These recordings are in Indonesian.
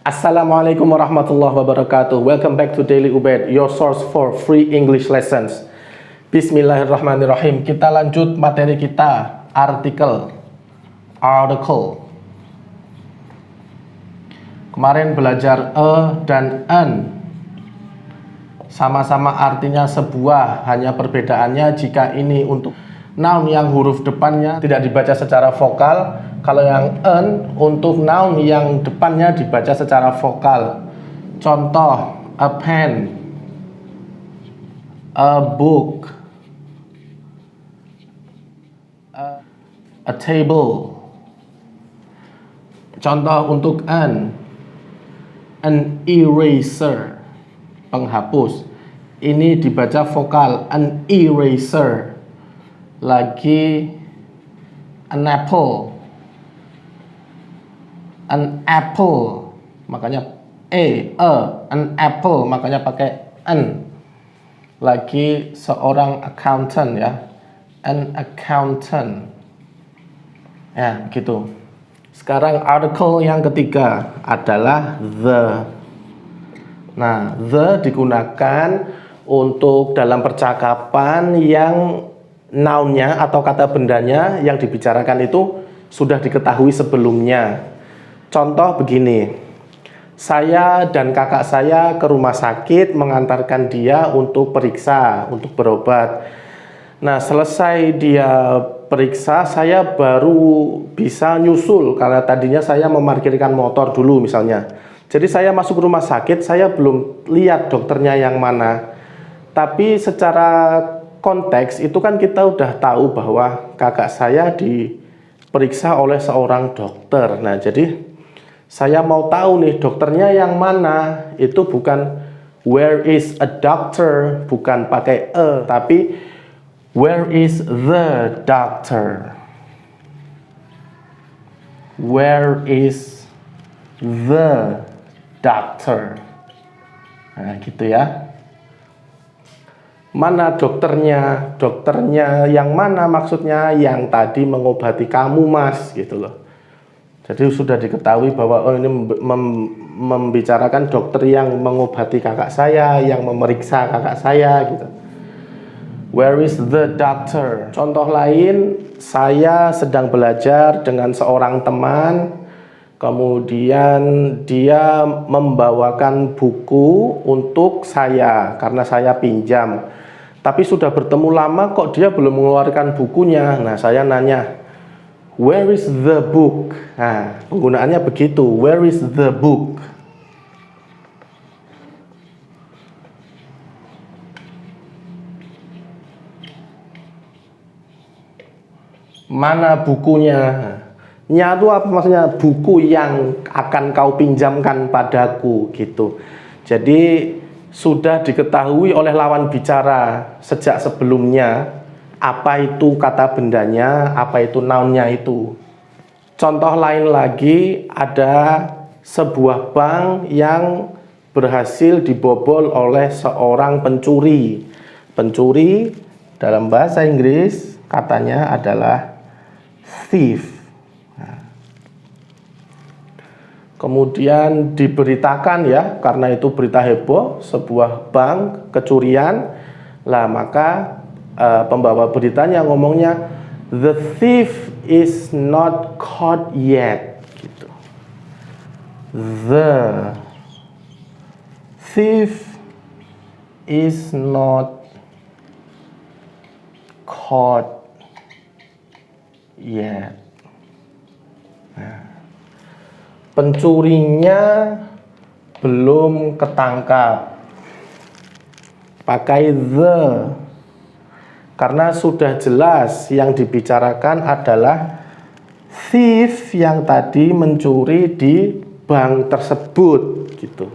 Assalamualaikum warahmatullahi wabarakatuh. Welcome back to Daily Ubed, your source for free English lessons. Bismillahirrahmanirrahim. Kita lanjut materi kita, artikel. Kemarin belajar dan an. Sama-sama artinya sebuah, hanya perbedaannya jika ini untuk noun yang huruf depannya tidak dibaca secara vokal. Kalau yang an untuk noun yang depannya dibaca secara vokal. Contoh, a pen, a book, a table. Contoh untuk an eraser, penghapus. Ini dibaca vokal, an eraser. Lagi, an apple, an apple, makanya an apple, makanya pakai an. Lagi seorang accountant ya, an accountant. Ya, gitu. Sekarang artikel yang ketiga adalah the. Nah, the digunakan untuk dalam percakapan yang nounnya atau kata bendanya yang dibicarakan itu sudah diketahui sebelumnya. Contoh begini, saya dan kakak saya ke rumah sakit mengantarkan dia untuk periksa, untuk berobat. Nah, selesai dia periksa, saya baru bisa nyusul karena tadinya saya memarkirkan motor dulu misalnya. Jadi saya masuk rumah sakit, saya belum lihat dokternya yang mana. Tapi secara konteks itu kan kita udah tahu bahwa kakak saya diperiksa oleh seorang dokter. Nah, jadi saya mau tahu nih dokternya yang mana. Itu bukan where is a doctor, bukan pakai tapi where is the doctor. Where is the doctor. Nah, gitu ya. Mana dokternya? Dokternya yang mana maksudnya? Yang tadi mengobati kamu, Mas, gitu loh. Jadi sudah diketahui bahwa ini membicarakan dokter yang mengobati kakak saya, yang memeriksa kakak saya gitu. Where is the doctor? Contoh lain, saya sedang belajar dengan seorang teman, kemudian dia membawakan buku untuk saya karena saya pinjam. Tapi sudah bertemu lama kok dia belum mengeluarkan bukunya. Nah, saya nanya, where is the book? Nah, penggunaannya begitu. Where is the book? Mana bukunya? Nya itu apa maksudnya? Buku yang akan kau pinjamkan padaku gitu. Jadi sudah diketahui oleh lawan bicara sejak sebelumnya apa itu kata bendanya, apa itu nounnya itu. Contoh lain lagi, ada sebuah bank yang berhasil dibobol oleh seorang pencuri. Pencuri dalam bahasa Inggris katanya adalah thief. Kemudian diberitakan ya, karena itu berita heboh, sebuah bank kecurian. Lah maka pembawa beritanya ngomongnya, the thief is not caught yet gitu. The thief is not caught yet. Nah, pencurinya belum ketangkap. Pakai the, karena sudah jelas yang dibicarakan adalah thief yang tadi mencuri di bank tersebut gitu.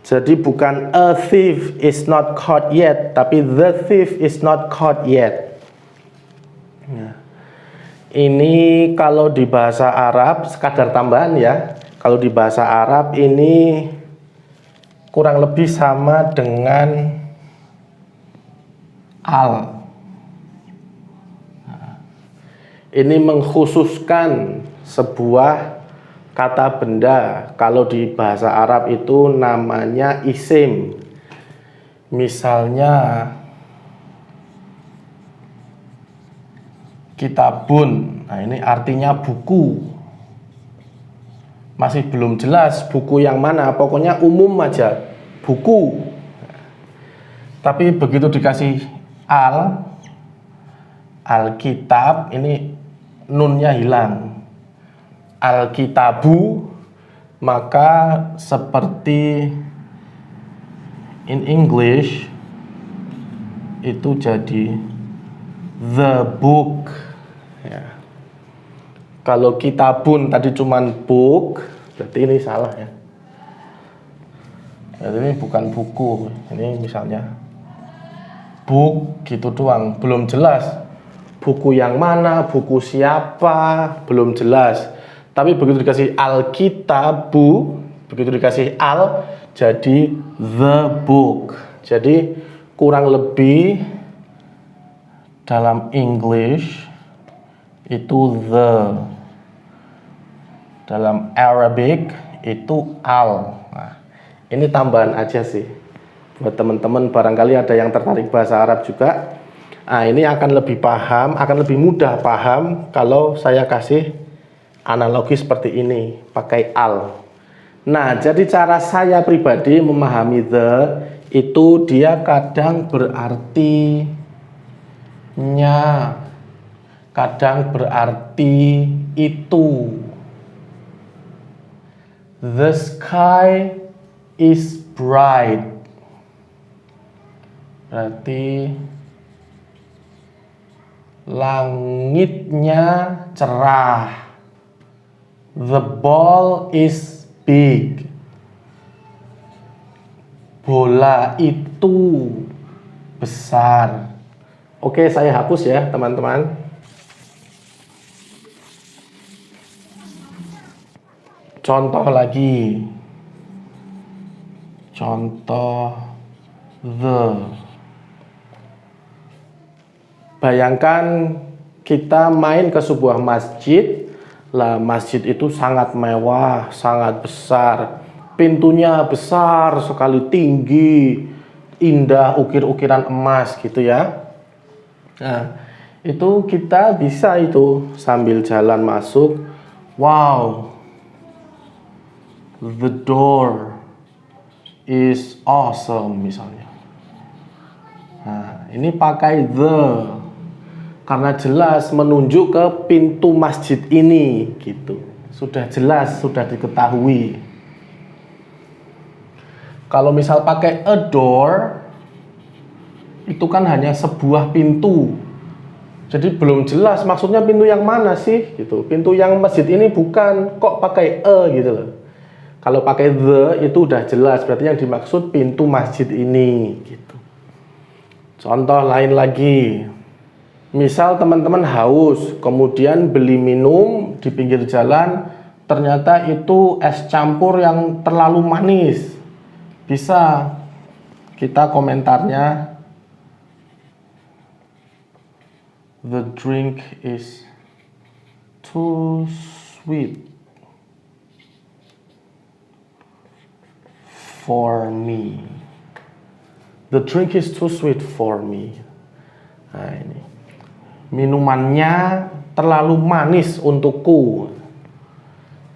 Jadi bukan a thief is not caught yet, tapi the thief is not caught yet. Nah, ini kalau di bahasa Arab, sekadar tambahan ya, kalau di bahasa Arab ini kurang lebih sama dengan al. Ini mengkhususkan sebuah Kata benda kalau di bahasa Arab itu namanya isim. Misalnya kitabun, nah ini artinya buku. Masih belum jelas buku yang mana, pokoknya umum aja, buku. Tapi begitu dikasih Alkitab, ini nunnya hilang. Alkitabu, maka seperti in English itu jadi the book ya. Kalau kitabun tadi cuman book, berarti ini salah ya. Jadi ini bukan buku, ini misalnya book gitu doang, belum jelas buku yang mana, buku siapa, belum jelas. Tapi begitu dikasih Alkitabu, begitu dikasih al, jadi the book. Jadi kurang lebih dalam English itu the, dalam Arabic itu al. Nah, ini tambahan aja sih buat teman-teman, barangkali ada yang tertarik bahasa Arab juga. Nah, ini akan lebih paham, akan lebih mudah paham kalau saya kasih analogi seperti ini, pakai al. Nah, jadi cara saya pribadi memahami the itu dia kadang berarti nya, kadang berarti itu. The sky is bright, berarti langitnya cerah. The ball is big, bola itu besar. Oke, saya hapus ya teman-teman. Contoh lagi, contoh the. Bayangkan kita main ke sebuah masjid. Lah, masjid itu sangat mewah, sangat besar. Pintunya besar sekali, tinggi, indah, ukir-ukiran emas gitu ya. Nah, itu kita bisa itu sambil jalan masuk. Wow, the door is awesome misalnya. Nah, ini pakai the karena jelas menunjuk ke pintu masjid ini gitu. Sudah jelas, sudah diketahui. Kalau misal pakai a door, itu kan hanya sebuah pintu. Jadi belum jelas maksudnya pintu yang mana sih gitu. Pintu yang masjid ini bukan, kok pakai a gitu loh. Kalau pakai the itu udah jelas, berarti yang dimaksud pintu masjid ini gitu. Contoh lain lagi. Misal teman-teman haus, kemudian beli minum di pinggir jalan, ternyata itu es campur yang terlalu manis. Bisa kita komentarnya, the drink is too sweet for me. The drink is too sweet for me. Nah, ini. Minumannya terlalu manis untukku.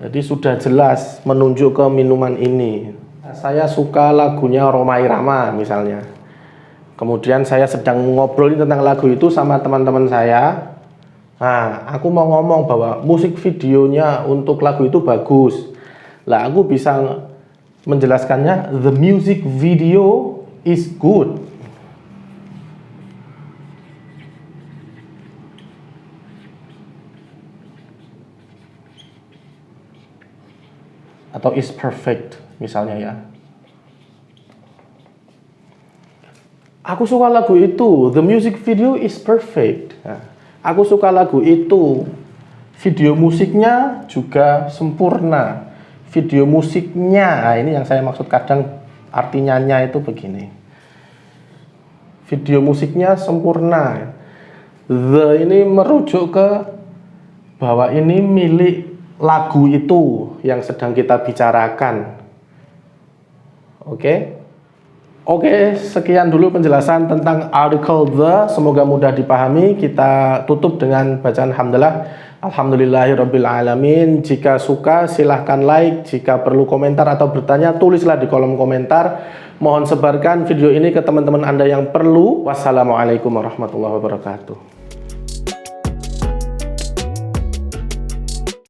Jadi sudah jelas menunjuk ke minuman ini. Saya suka lagunya Rhoma Irama misalnya. Kemudian saya sedang ngobrolin tentang lagu itu sama teman-teman saya. Nah, aku mau ngomong bahwa musik videonya untuk lagu itu bagus. Lah, aku bisa menjelaskannya, the music video is good. Atau is perfect misalnya ya. Aku suka lagu itu, the music video is perfect. Nah, aku suka lagu itu, video musiknya juga sempurna. Video musiknya, nah ini yang saya maksud kadang artinya nya itu begini. Video musiknya sempurna. The ini merujuk ke bahwa ini milik lagu itu yang sedang kita bicarakan. Oke. Oke, sekian dulu penjelasan tentang article the. Semoga mudah dipahami. Kita tutup dengan bacaan hamdalah. Alhamdulillahirabbil alamin. Jika suka silahkan like, jika perlu komentar atau bertanya tulislah di kolom komentar. Mohon sebarkan video ini ke teman-teman Anda yang perlu. Wassalamualaikum warahmatullahi wabarakatuh.